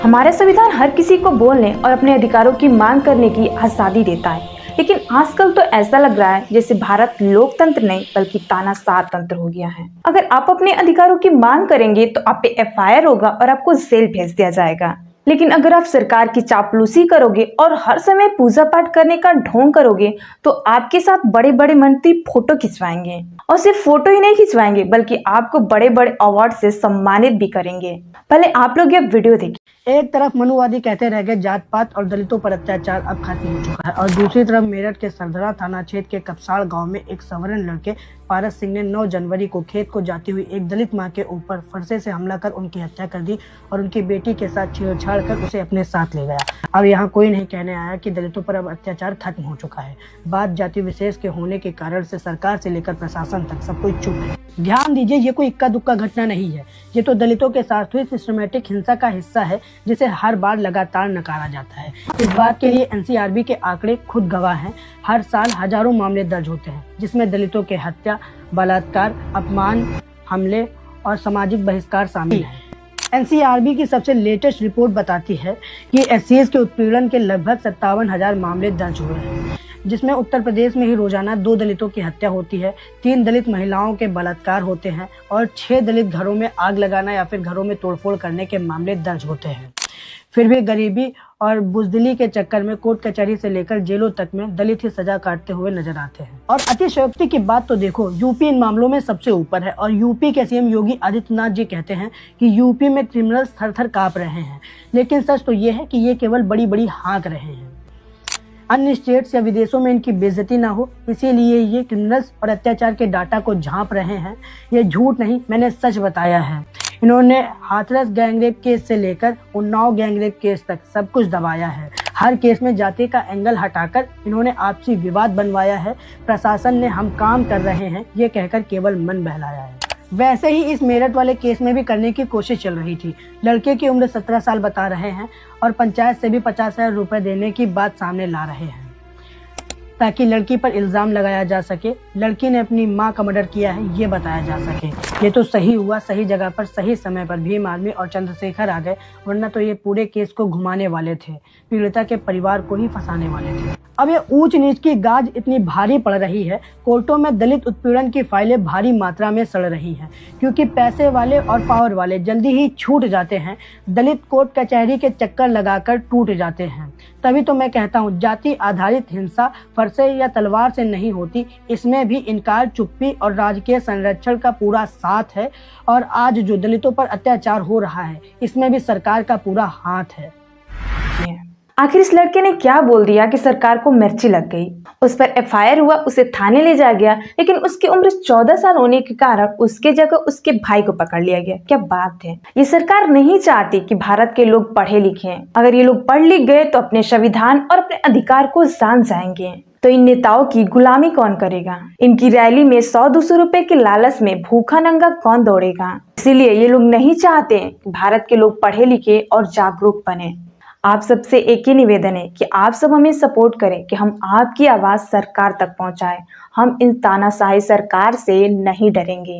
हमारा संविधान हर किसी को बोलने और अपने अधिकारों की मांग करने की आज़ादी देता है, लेकिन आजकल तो ऐसा लग रहा है जैसे भारत लोकतंत्र नहीं बल्कि तानाशाह तंत्र हो गया है। अगर आप अपने अधिकारों की मांग करेंगे तो आप पे एफआईआर होगा और आपको जेल भेज दिया जाएगा। लेकिन अगर आप सरकार की चापलूसी करोगे और हर समय पूजा पाठ करने का ढोंग करोगे तो आपके साथ बड़े बड़े मंत्री फोटो खिंचवाएंगे, और सिर्फ फोटो ही नहीं खिंचवाएंगे बल्कि आपको बड़े बड़े अवार्ड से सम्मानित भी करेंगे। पहले आप लोग ये वीडियो देखिए। एक तरफ मनुवादी कहते रह गए जात पात और दलितों पर अत्याचार अब खत्म हो चुका है, और दूसरी तरफ मेरठ के सरधरा थाना क्षेत्र के कपसाड़ गांव में एक सवर्ण लड़के पारस सिंह ने 9 जनवरी को खेत को जाती हुई एक दलित मां के ऊपर फरसे से हमला कर उनकी हत्या कर दी और उनकी बेटी के साथ छेड़छाड़ कर उसे अपने साथ ले गया। अब यहाँ कोई नहीं कहने आया कि दलितों पर अब अत्याचार खत्म हो चुका है। बात जाति विशेष के होने के कारण से सरकार से लेकर प्रशासन तक सब कोई चुप है। ध्यान दीजिए, ये कोई इक्का दुक्का घटना नहीं है, ये तो दलितों के साथ हुई सिस्टमेटिक हिंसा का हिस्सा है जिसे हर बार लगातार नकारा जाता है। इस बात के लिए एनसीआरबी के आंकड़े खुद गवाह हैं। हर साल हजारों मामले दर्ज होते हैं जिसमें दलितों के हत्या, बलात्कार, अपमान, हमले और सामाजिक बहिष्कार शामिल है। एनसीआरबी की सबसे लेटेस्ट रिपोर्ट बताती है कि एससीएस के उत्पीड़न के लगभग 57,000 मामले दर्ज हुए हैं, जिसमें उत्तर प्रदेश में ही रोजाना 2 दलितों की हत्या होती है, 3 दलित महिलाओं के बलात्कार होते हैं और 6 दलित घरों में आग लगाना या फिर घरों में तोड़फोड़ करने के मामले दर्ज होते हैं। फिर भी गरीबी और बुजदिली के चक्कर में कोर्ट कचहरी से लेकर जेलों तक में दलित ही सजा काटते हुए नजर आते हैं। और अतिशयोक्ति की बात तो देखो, यूपी इन मामलों में सबसे ऊपर है और यूपी के सीएम योगी आदित्यनाथ जी कहते हैं कि यूपी में क्रिमिनल्स थर थर कांप रहे हैं, लेकिन सच तो ये है कि ये केवल बड़ी बड़ी हाँक रहे हैं। अन्य स्टेट्स या विदेशों में इनकी बेइज्जती ना हो, इसीलिए ये क्रिमिनल्स और अत्याचार के डाटा को झांप रहे हैं। ये झूठ नहीं, मैंने सच बताया है। इन्होंने हाथरस गैंगरेप केस से लेकर उन्नाव गैंगरेप केस तक सब कुछ दबाया है। हर केस में जाति का एंगल हटाकर इन्होंने आपसी विवाद बनवाया है। प्रशासन ने हम काम कर रहे हैं ये कहकर केवल मन बहलाया है। वैसे ही इस मेरठ वाले केस में भी करने की कोशिश चल रही थी। लड़के की उम्र 17 साल बता रहे हैं और पंचायत से भी 50,000 रुपए देने की बात सामने ला रहे हैं ताकि लड़की पर इल्जाम लगाया जा सके लड़की ने अपनी मां का मर्डर किया है ये बताया जा सके। ये तो सही हुआ, सही जगह पर सही समय पर भीम आर्मी और चंद्रशेखर आ गए, वरना तो ये पूरे केस को घुमाने वाले थे, पीड़िता के परिवार को ही फंसाने वाले थे। अब ये ऊंच नीच की गाज इतनी भारी पड़ रही है, कोर्टों में दलित उत्पीड़न की फाइलें भारी मात्रा में सड़ रही हैं, क्योंकि पैसे वाले और पावर वाले जल्दी ही छूट जाते हैं। दलित कोर्ट कचहरी के चक्कर लगाकर टूट जाते हैं। तभी तो मैं कहता हूँ, जाति आधारित हिंसा फरसे या तलवार से नहीं होती, इसमें भी इनकार, चुप्पी और राजकीय संरक्षण का पूरा साथ है। और आज जो दलितों पर अत्याचार हो रहा है इसमें भी सरकार का पूरा हाथ है। आखिर इस लड़के ने क्या बोल दिया कि सरकार को मिर्ची लग गई? उस पर एफआईआर हुआ, उसे थाने ले जाया गया, लेकिन उसकी उम्र 14 साल होने के कारण उसके जगह उसके भाई को पकड़ लिया गया। क्या बात है! ये सरकार नहीं चाहती कि भारत के लोग पढ़े लिखे। अगर ये लोग पढ़ लिख गए तो अपने संविधान और अपने अधिकार को जान जाएंगे। तो इन नेताओं की गुलामी कौन करेगा? इनकी रैली में 100-200 रुपए के लालच में भूखा नंगा कौन दौड़ेगा? इसीलिए ये लोग नहीं चाहते कि भारत के लोग पढ़े लिखे और जागरूक बने। आप सबसे एक ही निवेदन है कि आप सब हमें सपोर्ट करें कि हम आपकी आवाज सरकार तक पहुंचाएं। हम इन तानाशाही सरकार से नहीं डरेंगे।